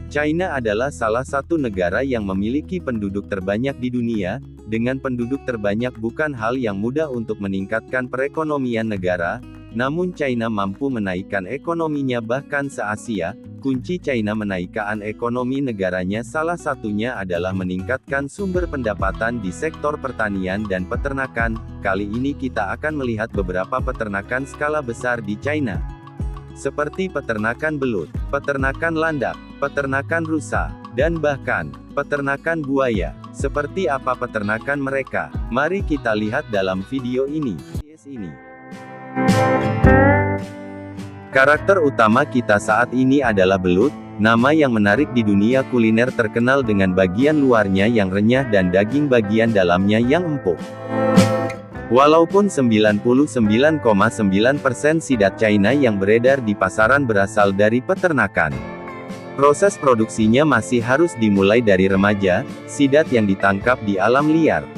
China adalah salah satu negara yang memiliki penduduk terbanyak di dunia. Dengan penduduk terbanyak bukan hal yang mudah untuk meningkatkan perekonomian negara, namun China mampu menaikkan ekonominya bahkan se-Asia. Kunci China menaikkan ekonomi negaranya salah satunya adalah meningkatkan sumber pendapatan di sektor pertanian dan peternakan. Kali ini kita akan melihat beberapa peternakan skala besar di China. Seperti peternakan belut, peternakan landak, peternakan rusa, dan bahkan, peternakan buaya. Seperti apa peternakan mereka? Mari kita lihat dalam video ini. Karakter utama kita saat ini adalah belut, nama yang menarik di dunia kuliner terkenal dengan bagian luarnya yang renyah dan daging bagian dalamnya yang empuk. Walaupun 99,9% sidat China yang beredar di pasaran berasal dari peternakan, proses produksinya masih harus dimulai dari remaja, sidat yang ditangkap di alam liar.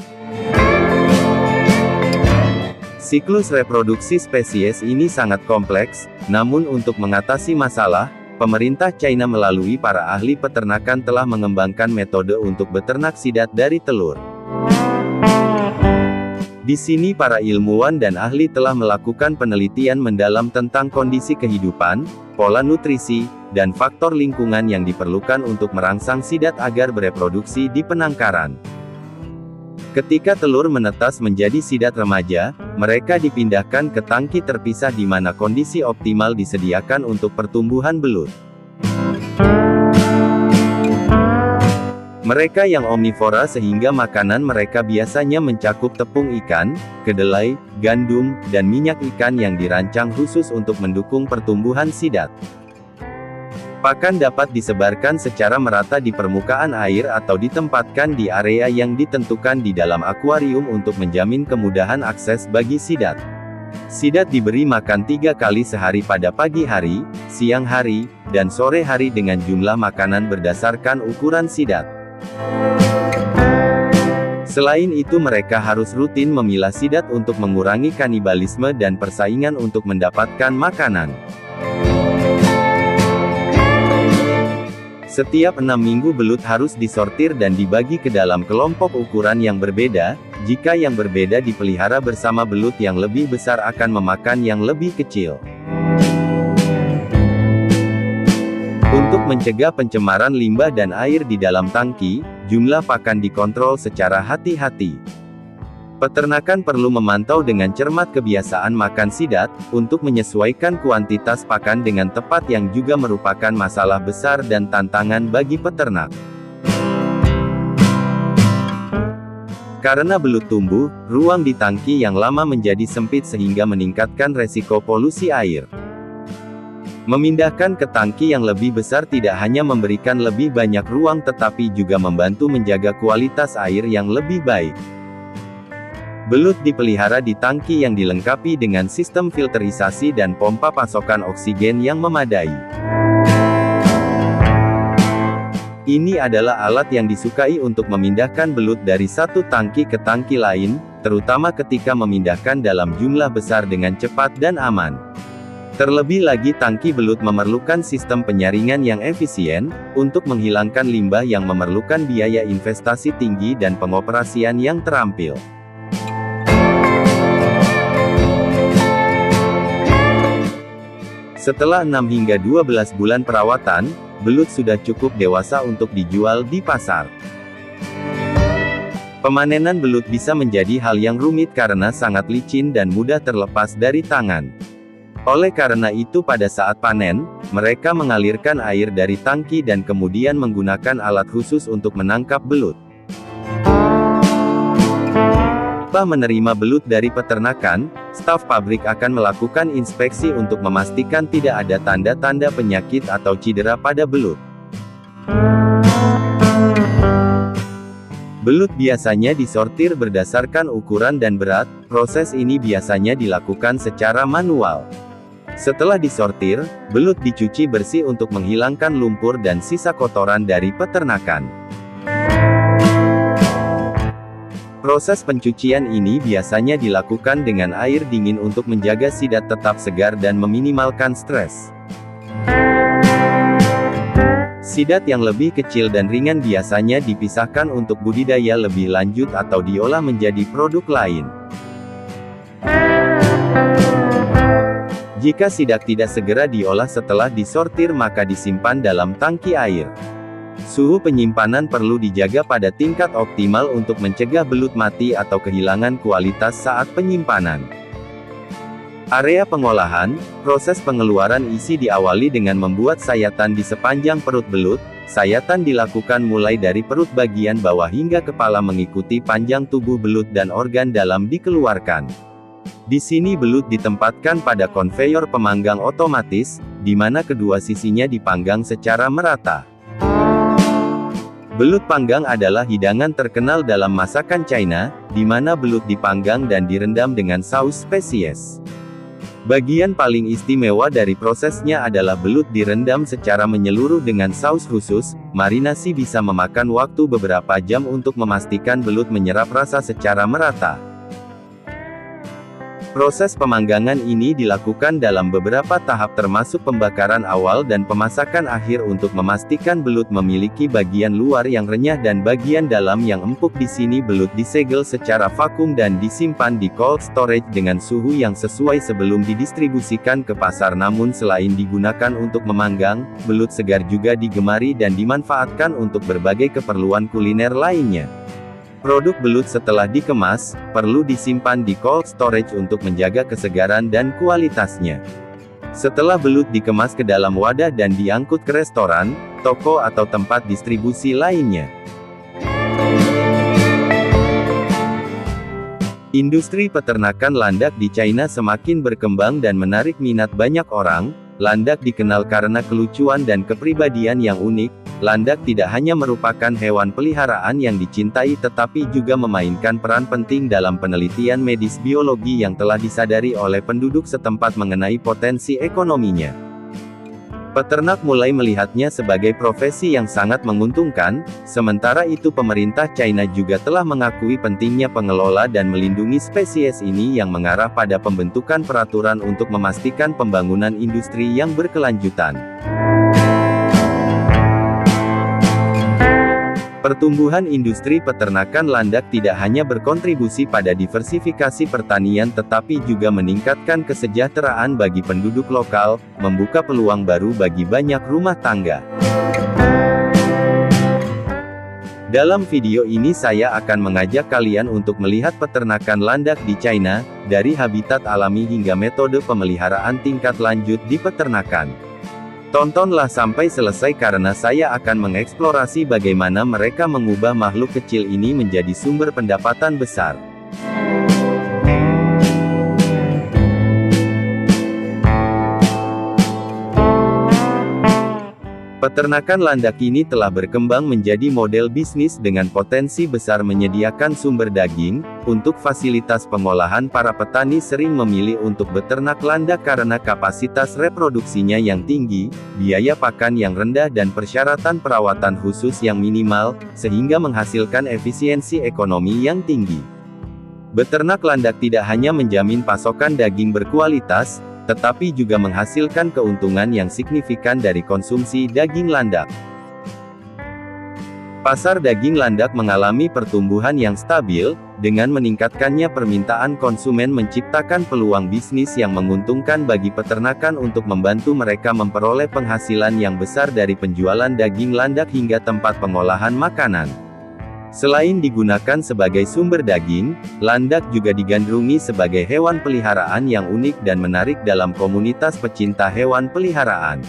Siklus reproduksi spesies ini sangat kompleks, namun untuk mengatasi masalah, pemerintah China melalui para ahli peternakan telah mengembangkan metode untuk beternak sidat dari telur. Di sini para ilmuwan dan ahli telah melakukan penelitian mendalam tentang kondisi kehidupan, pola nutrisi, dan faktor lingkungan yang diperlukan untuk merangsang sidat agar bereproduksi di penangkaran. Ketika telur menetas menjadi sidat remaja, mereka dipindahkan ke tangki terpisah di mana kondisi optimal disediakan untuk pertumbuhan belut. Mereka yang omnivora sehingga makanan mereka biasanya mencakup tepung ikan, kedelai, gandum, dan minyak ikan yang dirancang khusus untuk mendukung pertumbuhan sidat. Pakan dapat disebarkan secara merata di permukaan air atau ditempatkan di area yang ditentukan di dalam akuarium untuk menjamin kemudahan akses bagi sidat. Sidat diberi makan 3 kali sehari pada pagi hari, siang hari, dan sore hari dengan jumlah makanan berdasarkan ukuran sidat. Selain itu mereka harus rutin memilah sidat untuk mengurangi kanibalisme dan persaingan untuk mendapatkan makanan. Setiap 6 minggu belut harus disortir dan dibagi ke dalam kelompok ukuran yang berbeda. Jika yang berbeda dipelihara bersama belut yang lebih besar akan memakan yang lebih kecil. Untuk mencegah pencemaran limbah dan air di dalam tangki, jumlah pakan dikontrol secara hati-hati. Peternakan perlu memantau dengan cermat kebiasaan makan sidat, untuk menyesuaikan kuantitas pakan dengan tepat yang juga merupakan masalah besar dan tantangan bagi peternak. Karena belut tumbuh, ruang di tangki yang lama menjadi sempit sehingga meningkatkan resiko polusi air. Memindahkan ke tangki yang lebih besar tidak hanya memberikan lebih banyak ruang tetapi juga membantu menjaga kualitas air yang lebih baik. Belut dipelihara di tangki yang dilengkapi dengan sistem filterisasi dan pompa pasokan oksigen yang memadai. Ini adalah alat yang disukai untuk memindahkan belut dari satu tangki ke tangki lain, terutama ketika memindahkan dalam jumlah besar dengan cepat dan aman. Terlebih lagi tangki belut memerlukan sistem penyaringan yang efisien, untuk menghilangkan limbah yang memerlukan biaya investasi tinggi dan pengoperasian yang terampil. Setelah 6 hingga 12 bulan perawatan, belut sudah cukup dewasa untuk dijual di pasar. Pemanenan belut bisa menjadi hal yang rumit karena sangat licin dan mudah terlepas dari tangan. Oleh karena itu pada saat panen, mereka mengalirkan air dari tangki dan kemudian menggunakan alat khusus untuk menangkap belut. Setelah menerima belut dari peternakan, staf pabrik akan melakukan inspeksi untuk memastikan tidak ada tanda-tanda penyakit atau cedera pada belut. Belut biasanya disortir berdasarkan ukuran dan berat. Proses ini biasanya dilakukan secara manual. Setelah disortir, belut dicuci bersih untuk menghilangkan lumpur dan sisa kotoran dari peternakan. Proses pencucian ini biasanya dilakukan dengan air dingin untuk menjaga sidat tetap segar dan meminimalkan stres. Sidat yang lebih kecil dan ringan biasanya dipisahkan untuk budidaya lebih lanjut atau diolah menjadi produk lain. Jika sidak tidak segera diolah setelah disortir maka disimpan dalam tangki air. Suhu penyimpanan perlu dijaga pada tingkat optimal untuk mencegah belut mati atau kehilangan kualitas saat penyimpanan. Area pengolahan, proses pengeluaran isi diawali dengan membuat sayatan di sepanjang perut belut. Sayatan dilakukan mulai dari perut bagian bawah hingga kepala mengikuti panjang tubuh belut dan organ dalam dikeluarkan. Di sini belut ditempatkan pada konveyor pemanggang otomatis, di mana kedua sisinya dipanggang secara merata. Belut panggang adalah hidangan terkenal dalam masakan China, di mana belut dipanggang dan direndam dengan saus spesies. Bagian paling istimewa dari prosesnya adalah belut direndam secara menyeluruh dengan saus khusus. Marinasi bisa memakan waktu beberapa jam untuk memastikan belut menyerap rasa secara merata. Proses pemanggangan ini dilakukan dalam beberapa tahap termasuk pembakaran awal dan pemasakan akhir untuk memastikan belut memiliki bagian luar yang renyah dan bagian dalam yang empuk. Di sini belut disegel secara vakum dan disimpan di cold storage dengan suhu yang sesuai sebelum didistribusikan ke pasar. Namun selain digunakan untuk memanggang, belut segar juga digemari dan dimanfaatkan untuk berbagai keperluan kuliner lainnya. Produk belut setelah dikemas, perlu disimpan di cold storage untuk menjaga kesegaran dan kualitasnya. Setelah belut dikemas ke dalam wadah dan diangkut ke restoran, toko atau tempat distribusi lainnya. Industri peternakan landak di China semakin berkembang dan menarik minat banyak orang. Landak dikenal karena kelucuan dan kepribadian yang unik. Landak tidak hanya merupakan hewan peliharaan yang dicintai tetapi juga memainkan peran penting dalam penelitian medis biologi yang telah disadari oleh penduduk setempat mengenai potensi ekonominya. Peternak mulai melihatnya sebagai profesi yang sangat menguntungkan, sementara itu pemerintah China juga telah mengakui pentingnya pengelola dan melindungi spesies ini yang mengarah pada pembentukan peraturan untuk memastikan pembangunan industri yang berkelanjutan. Pertumbuhan industri peternakan landak tidak hanya berkontribusi pada diversifikasi pertanian tetapi juga meningkatkan kesejahteraan bagi penduduk lokal, membuka peluang baru bagi banyak rumah tangga. Dalam video ini saya akan mengajak kalian untuk melihat peternakan landak di China, dari habitat alami hingga metode pemeliharaan tingkat lanjut di peternakan. Tontonlah sampai selesai karena saya akan mengeksplorasi bagaimana mereka mengubah makhluk kecil ini menjadi sumber pendapatan besar. Peternakan landak ini telah berkembang menjadi model bisnis dengan potensi besar menyediakan sumber daging. Untuk fasilitas pengolahan, para petani sering memilih untuk beternak landak karena kapasitas reproduksinya yang tinggi, biaya pakan yang rendah dan persyaratan perawatan khusus yang minimal, sehingga menghasilkan efisiensi ekonomi yang tinggi. Beternak landak tidak hanya menjamin pasokan daging berkualitas, tetapi juga menghasilkan keuntungan yang signifikan dari konsumsi daging landak. Pasar daging landak mengalami pertumbuhan yang stabil, dengan meningkatkannya permintaan konsumen menciptakan peluang bisnis yang menguntungkan bagi peternakan untuk membantu mereka memperoleh penghasilan yang besar dari penjualan daging landak hingga tempat pengolahan makanan. Selain digunakan sebagai sumber daging, landak juga digandrungi sebagai hewan peliharaan yang unik dan menarik dalam komunitas pecinta hewan peliharaan.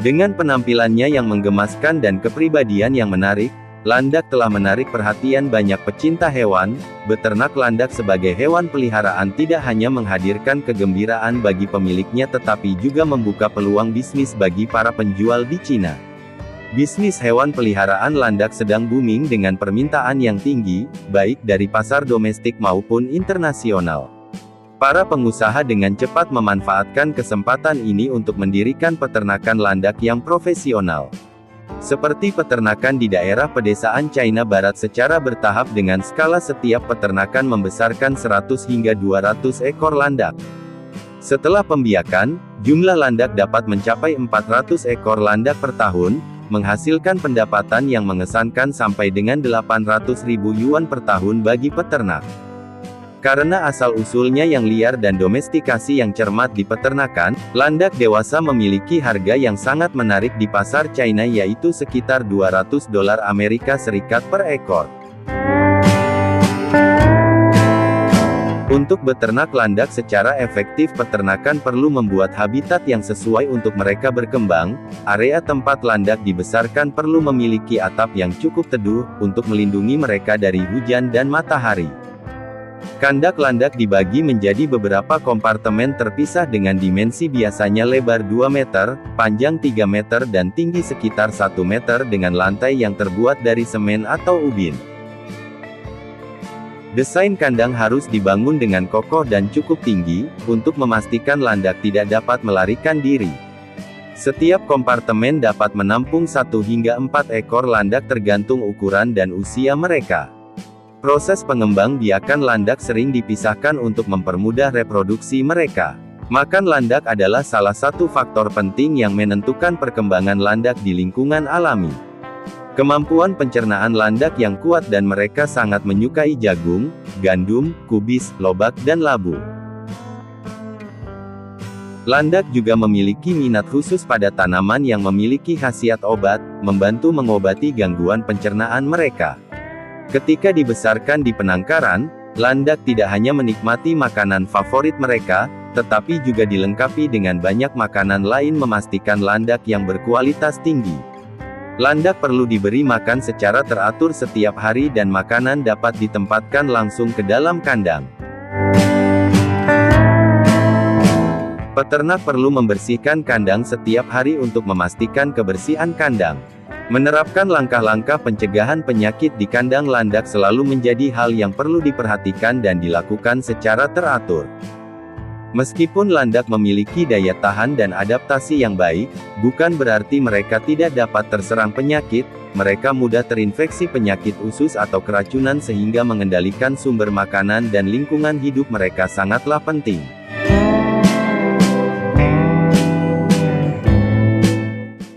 Dengan penampilannya yang menggemaskan dan kepribadian yang menarik, landak telah menarik perhatian banyak pecinta hewan. Beternak landak sebagai hewan peliharaan tidak hanya menghadirkan kegembiraan bagi pemiliknya tetapi juga membuka peluang bisnis bagi para penjual di Cina. Bisnis hewan peliharaan landak sedang booming dengan permintaan yang tinggi, baik dari pasar domestik maupun internasional. Para pengusaha dengan cepat memanfaatkan kesempatan ini untuk mendirikan peternakan landak yang profesional. Seperti peternakan di daerah pedesaan China Barat secara bertahap dengan skala setiap peternakan membesarkan 100 hingga 200 ekor landak. Setelah pembiakan, jumlah landak dapat mencapai 400 ekor landak per tahun. menghasilkan pendapatan yang mengesankan sampai dengan 800.000 yuan per tahun bagi peternak. Karena asal-usulnya yang liar dan domestikasi yang cermat di peternakan, landak dewasa memiliki harga yang sangat menarik di pasar China, yaitu sekitar $200 Amerika Serikat per ekor. Untuk beternak landak secara efektif, peternakan perlu membuat habitat yang sesuai untuk mereka berkembang. Area tempat landak dibesarkan perlu memiliki atap yang cukup teduh, untuk melindungi mereka dari hujan dan matahari. Kandang landak dibagi menjadi beberapa kompartemen terpisah dengan dimensi biasanya lebar 2 meter, panjang 3 meter dan tinggi sekitar 1 meter dengan lantai yang terbuat dari semen atau ubin. Desain kandang harus dibangun dengan kokoh dan cukup tinggi, untuk memastikan landak tidak dapat melarikan diri. Setiap kompartemen dapat menampung 1 hingga 4 ekor landak tergantung ukuran dan usia mereka. Proses pengembang biakan landak sering dipisahkan untuk mempermudah reproduksi mereka. Makan landak adalah salah satu faktor penting yang menentukan perkembangan landak di lingkungan alami. Kemampuan pencernaan landak yang kuat dan mereka sangat menyukai jagung, gandum, kubis, lobak dan labu. Landak juga memiliki minat khusus pada tanaman yang memiliki khasiat obat, membantu mengobati gangguan pencernaan mereka. Ketika dibesarkan di penangkaran, landak tidak hanya menikmati makanan favorit mereka, tetapi juga dilengkapi dengan banyak makanan lain memastikan landak yang berkualitas tinggi. Landak perlu diberi makan secara teratur setiap hari dan makanan dapat ditempatkan langsung ke dalam kandang. Peternak perlu membersihkan kandang setiap hari untuk memastikan kebersihan kandang. Menerapkan langkah-langkah pencegahan penyakit di kandang landak selalu menjadi hal yang perlu diperhatikan dan dilakukan secara teratur. Meskipun landak memiliki daya tahan dan adaptasi yang baik, bukan berarti mereka tidak dapat terserang penyakit. Mereka mudah terinfeksi penyakit usus atau keracunan sehingga mengendalikan sumber makanan dan lingkungan hidup mereka sangatlah penting.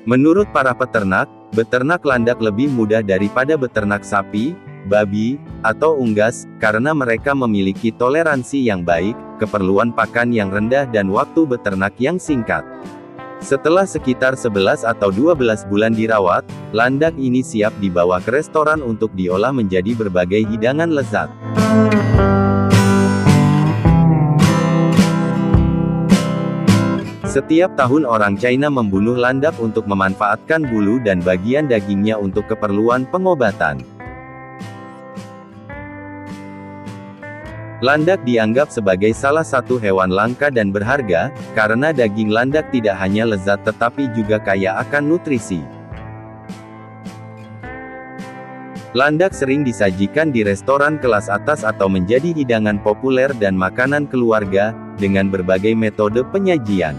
Menurut para peternak, beternak landak lebih mudah daripada beternak sapi, babi, atau unggas, karena mereka memiliki toleransi yang baik, keperluan pakan yang rendah dan waktu beternak yang singkat. Setelah sekitar 11 atau 12 bulan dirawat, landak ini siap dibawa ke restoran untuk diolah menjadi berbagai hidangan lezat. Setiap tahun orang China membunuh landak untuk memanfaatkan bulu dan bagian dagingnya untuk keperluan pengobatan. Landak dianggap sebagai salah satu hewan langka dan berharga, karena daging landak tidak hanya lezat tetapi juga kaya akan nutrisi. Landak sering disajikan di restoran kelas atas atau menjadi hidangan populer dan makanan keluarga, dengan berbagai metode penyajian.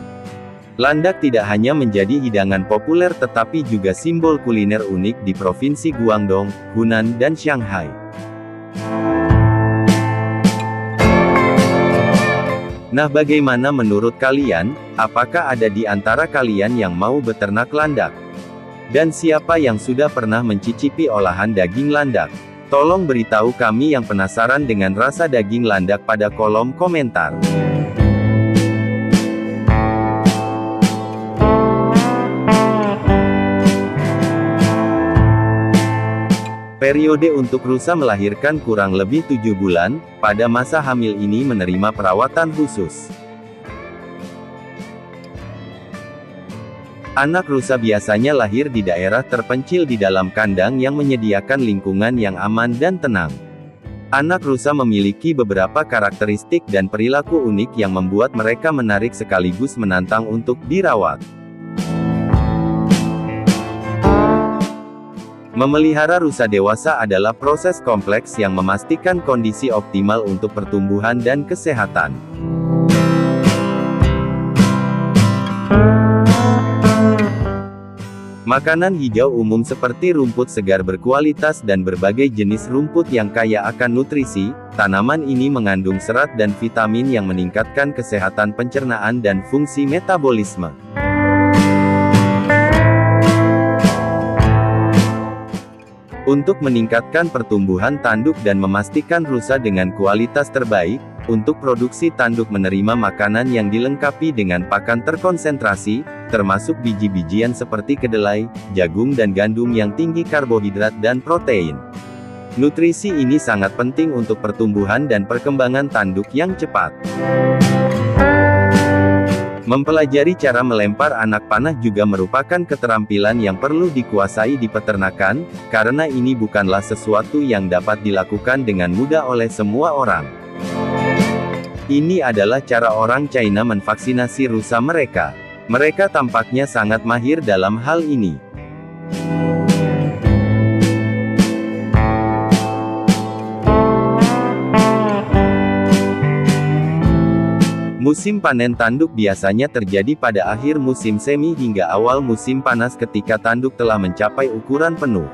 Landak tidak hanya menjadi hidangan populer tetapi juga simbol kuliner unik di Provinsi Guangdong, Hunan dan Shanghai. Nah, bagaimana menurut kalian? Apakah ada di antara kalian yang mau beternak landak? Dan siapa yang sudah pernah mencicipi olahan daging landak? Tolong beritahu kami yang penasaran dengan rasa daging landak pada kolom komentar. Periode untuk rusa melahirkan kurang lebih 7 bulan, pada masa hamil ini menerima perawatan khusus. Anak rusa biasanya lahir di daerah terpencil di dalam kandang yang menyediakan lingkungan yang aman dan tenang. Anak rusa memiliki beberapa karakteristik dan perilaku unik yang membuat mereka menarik sekaligus menantang untuk dirawat. Memelihara rusa dewasa adalah proses kompleks yang memastikan kondisi optimal untuk pertumbuhan dan kesehatan. Makanan hijau umum seperti rumput segar berkualitas dan berbagai jenis rumput yang kaya akan nutrisi. Tanaman ini mengandung serat dan vitamin yang meningkatkan kesehatan pencernaan dan fungsi metabolisme. Untuk meningkatkan pertumbuhan tanduk dan memastikan rusa dengan kualitas terbaik, untuk produksi tanduk menerima makanan yang dilengkapi dengan pakan terkonsentrasi, termasuk biji-bijian seperti kedelai, jagung dan gandum yang tinggi karbohidrat dan protein. Nutrisi ini sangat penting untuk pertumbuhan dan perkembangan tanduk yang cepat. Mempelajari cara melempar anak panah juga merupakan keterampilan yang perlu dikuasai di peternakan, karena ini bukanlah sesuatu yang dapat dilakukan dengan mudah oleh semua orang. Ini adalah cara orang China memvaksinasi rusa mereka. Mereka tampaknya sangat mahir dalam hal ini. Musim panen tanduk biasanya terjadi pada akhir musim semi hingga awal musim panas ketika tanduk telah mencapai ukuran penuh.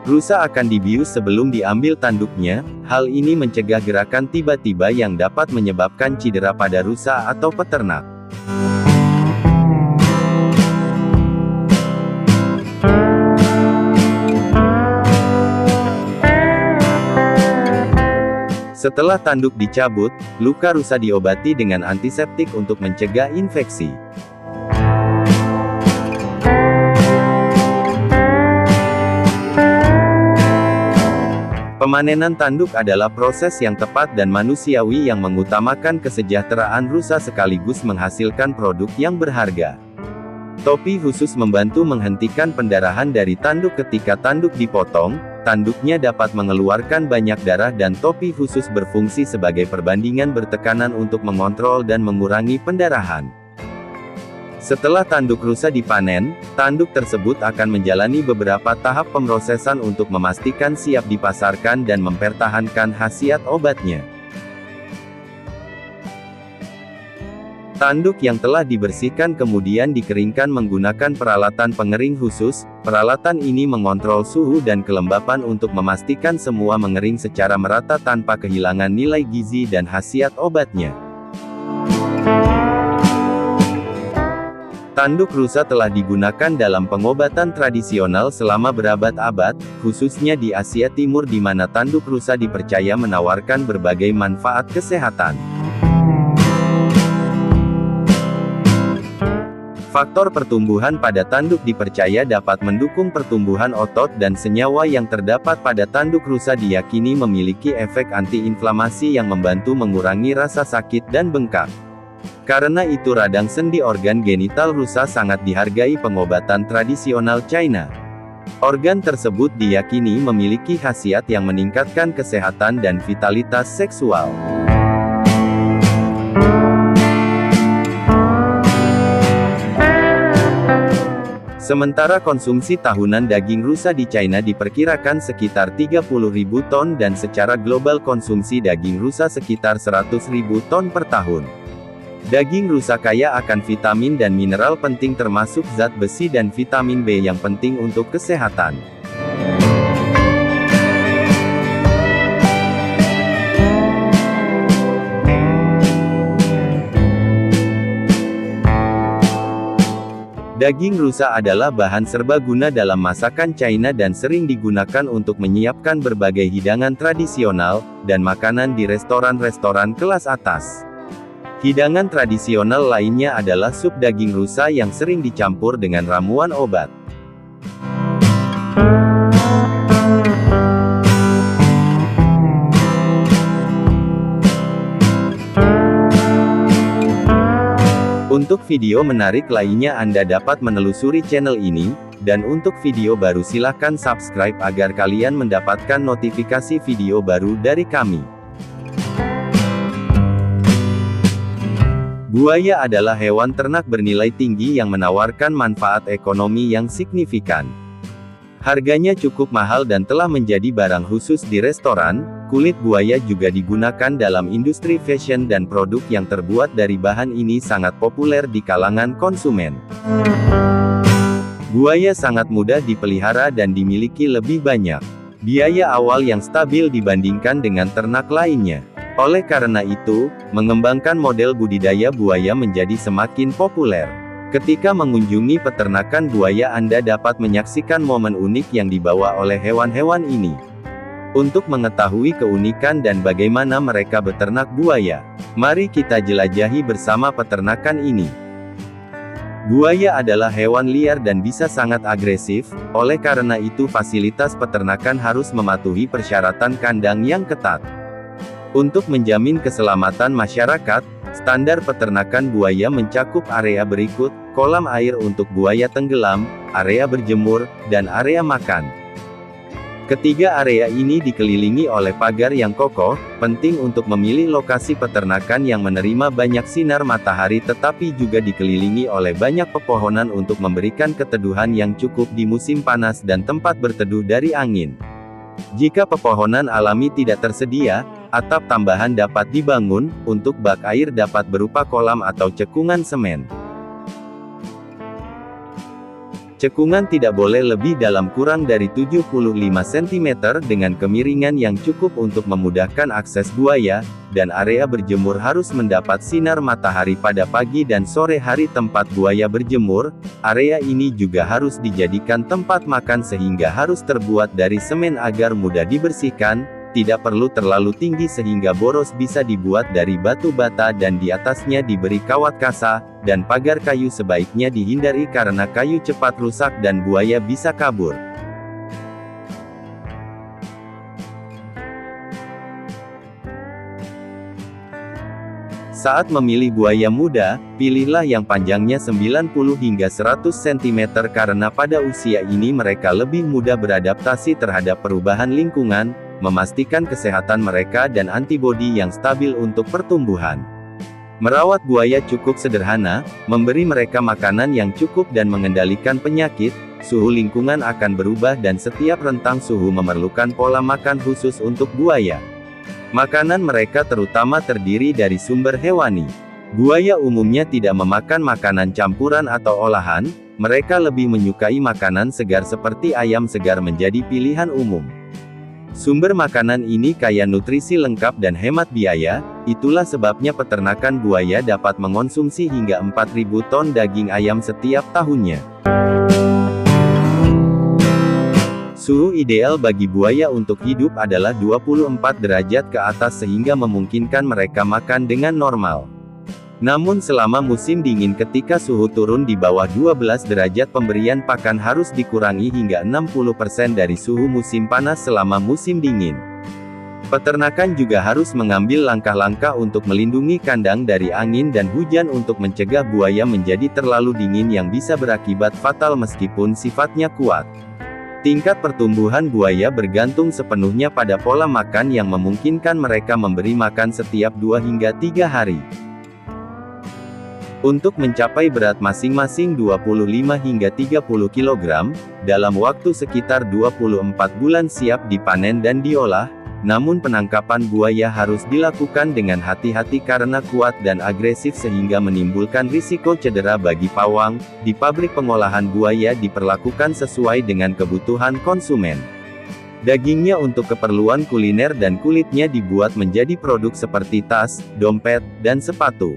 Rusa akan dibius sebelum diambil tanduknya, hal ini mencegah gerakan tiba-tiba yang dapat menyebabkan cedera pada rusa atau peternak. Setelah tanduk dicabut, luka rusa diobati dengan antiseptik untuk mencegah infeksi. Pemanenan tanduk adalah proses yang tepat dan manusiawi yang mengutamakan kesejahteraan rusa sekaligus menghasilkan produk yang berharga. Topi khusus membantu menghentikan pendarahan dari tanduk ketika tanduk dipotong. Tanduknya dapat mengeluarkan banyak darah dan topi khusus berfungsi sebagai perbandingan bertekanan untuk mengontrol dan mengurangi pendarahan. Setelah tanduk rusa dipanen, tanduk tersebut akan menjalani beberapa tahap pemrosesan untuk memastikan siap dipasarkan dan mempertahankan khasiat obatnya. Tanduk yang telah dibersihkan kemudian dikeringkan menggunakan peralatan pengering khusus. Peralatan ini mengontrol suhu dan kelembapan untuk memastikan semua mengering secara merata tanpa kehilangan nilai gizi dan khasiat obatnya. Tanduk rusa telah digunakan dalam pengobatan tradisional selama berabad-abad, khususnya di Asia Timur di mana tanduk rusa dipercaya menawarkan berbagai manfaat kesehatan. Faktor pertumbuhan pada tanduk dipercaya dapat mendukung pertumbuhan otot dan senyawa yang terdapat pada tanduk rusa diyakini memiliki efek anti-inflamasi yang membantu mengurangi rasa sakit dan bengkak. Karena itu radang sendi organ genital rusa sangat dihargai pengobatan tradisional China. Organ tersebut diyakini memiliki khasiat yang meningkatkan kesehatan dan vitalitas seksual. Sementara konsumsi tahunan daging rusa di China diperkirakan sekitar 30.000 ton dan secara global konsumsi daging rusa sekitar 100.000 ton per tahun. Daging rusa kaya akan vitamin dan mineral penting termasuk zat besi dan vitamin B yang penting untuk kesehatan. Daging rusa adalah bahan serbaguna dalam masakan China dan sering digunakan untuk menyiapkan berbagai hidangan tradisional, dan makanan di restoran-restoran kelas atas. Hidangan tradisional lainnya adalah sup daging rusa yang sering dicampur dengan ramuan obat. Untuk video menarik lainnya Anda dapat menelusuri channel ini, dan untuk video baru silahkan subscribe agar kalian mendapatkan notifikasi video baru dari kami. Buaya adalah hewan ternak bernilai tinggi yang menawarkan manfaat ekonomi yang signifikan. Harganya cukup mahal dan telah menjadi barang khusus di restoran. Kulit buaya juga digunakan dalam industri fashion dan produk yang terbuat dari bahan ini sangat populer di kalangan konsumen. Buaya sangat mudah dipelihara dan dimiliki lebih banyak biaya awal yang stabil dibandingkan dengan ternak lainnya. Oleh karena itu, mengembangkan model budidaya buaya menjadi semakin populer. Ketika mengunjungi peternakan buaya, Anda dapat menyaksikan momen unik yang dibawa oleh hewan-hewan ini. Untuk mengetahui keunikan dan bagaimana mereka beternak buaya, mari kita jelajahi bersama peternakan ini. Buaya adalah hewan liar dan bisa sangat agresif, oleh karena itu fasilitas peternakan harus mematuhi persyaratan kandang yang ketat. Untuk menjamin keselamatan masyarakat, standar peternakan buaya mencakup area berikut: kolam air untuk buaya tenggelam, area berjemur, dan area makan. Ketiga area ini dikelilingi oleh pagar yang kokoh, penting untuk memilih lokasi peternakan yang menerima banyak sinar matahari tetapi juga dikelilingi oleh banyak pepohonan untuk memberikan keteduhan yang cukup di musim panas dan tempat berteduh dari angin. Jika pepohonan alami tidak tersedia, atap tambahan dapat dibangun. Untuk bak air dapat berupa kolam atau cekungan semen. Cekungan tidak boleh lebih dalam kurang dari 75 cm dengan kemiringan yang cukup untuk memudahkan akses buaya, dan area berjemur harus mendapat sinar matahari pada pagi dan sore hari tempat buaya berjemur. Area ini juga harus dijadikan tempat makan sehingga harus terbuat dari semen agar mudah dibersihkan. Tidak perlu terlalu tinggi sehingga boros bisa dibuat dari batu bata dan di atasnya diberi kawat kasa, dan pagar kayu sebaiknya dihindari karena kayu cepat rusak dan buaya bisa kabur. Saat memilih buaya muda, pilihlah yang panjangnya 90 hingga 100 cm karena pada usia ini mereka lebih mudah beradaptasi terhadap perubahan lingkungan, memastikan kesehatan mereka dan antibodi yang stabil untuk pertumbuhan. Merawat buaya cukup sederhana, memberi mereka makanan yang cukup dan mengendalikan penyakit. Suhu lingkungan akan berubah dan setiap rentang suhu memerlukan pola makan khusus untuk buaya. Makanan mereka terutama terdiri dari sumber hewani. Buaya umumnya tidak memakan makanan campuran atau olahan, mereka lebih menyukai makanan segar seperti ayam segar menjadi pilihan umum. Sumber makanan ini kaya nutrisi lengkap dan hemat biaya, itulah sebabnya peternakan buaya dapat mengonsumsi hingga 4.000 ton daging ayam setiap tahunnya. Suhu ideal bagi buaya untuk hidup adalah 24 derajat ke atas sehingga memungkinkan mereka makan dengan normal. Namun selama musim dingin ketika suhu turun di bawah 12 derajat pemberian pakan harus dikurangi hingga 60% dari suhu musim panas selama musim dingin. Peternakan juga harus mengambil langkah-langkah untuk melindungi kandang dari angin dan hujan untuk mencegah buaya menjadi terlalu dingin yang bisa berakibat fatal meskipun sifatnya kuat. Tingkat pertumbuhan buaya bergantung sepenuhnya pada pola makan yang memungkinkan mereka memberi makan setiap 2 hingga 3 hari. Untuk mencapai berat masing-masing 25 hingga 30 kg, dalam waktu sekitar 24 bulan siap dipanen dan diolah. Namun penangkapan buaya harus dilakukan dengan hati-hati karena kuat dan agresif sehingga menimbulkan risiko cedera bagi pawang. Di pabrik pengolahan buaya diperlakukan sesuai dengan kebutuhan konsumen. Dagingnya untuk keperluan kuliner dan kulitnya dibuat menjadi produk seperti tas, dompet, dan sepatu.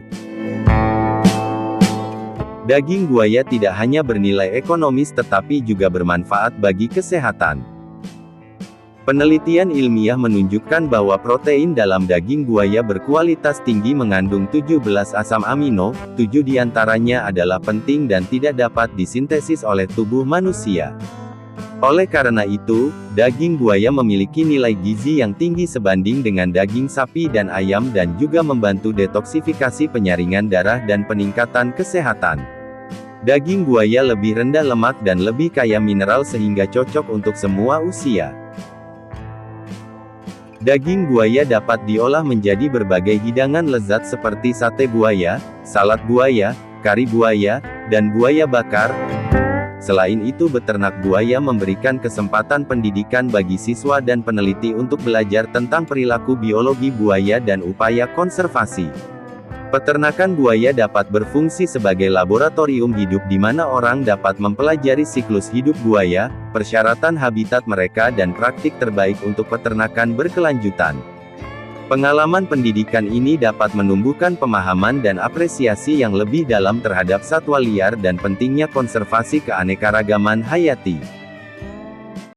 Daging buaya tidak hanya bernilai ekonomis tetapi juga bermanfaat bagi kesehatan. Penelitian ilmiah menunjukkan bahwa protein dalam daging buaya berkualitas tinggi mengandung 17 asam amino, 7 diantaranya adalah penting dan tidak dapat disintesis oleh tubuh manusia. Oleh karena itu, daging buaya memiliki nilai gizi yang tinggi sebanding dengan daging sapi dan ayam dan juga membantu detoksifikasi penyaringan darah dan peningkatan kesehatan. Daging buaya lebih rendah lemak dan lebih kaya mineral sehingga cocok untuk semua usia. Daging buaya dapat diolah menjadi berbagai hidangan lezat seperti sate buaya, salad buaya, kari buaya, dan buaya bakar. Selain itu beternak buaya memberikan kesempatan pendidikan bagi siswa dan peneliti untuk belajar tentang perilaku biologi buaya dan upaya konservasi. Peternakan buaya dapat berfungsi sebagai laboratorium hidup di mana orang dapat mempelajari siklus hidup buaya, persyaratan habitat mereka dan praktik terbaik untuk peternakan berkelanjutan. Pengalaman pendidikan ini dapat menumbuhkan pemahaman dan apresiasi yang lebih dalam terhadap satwa liar dan pentingnya konservasi keanekaragaman hayati.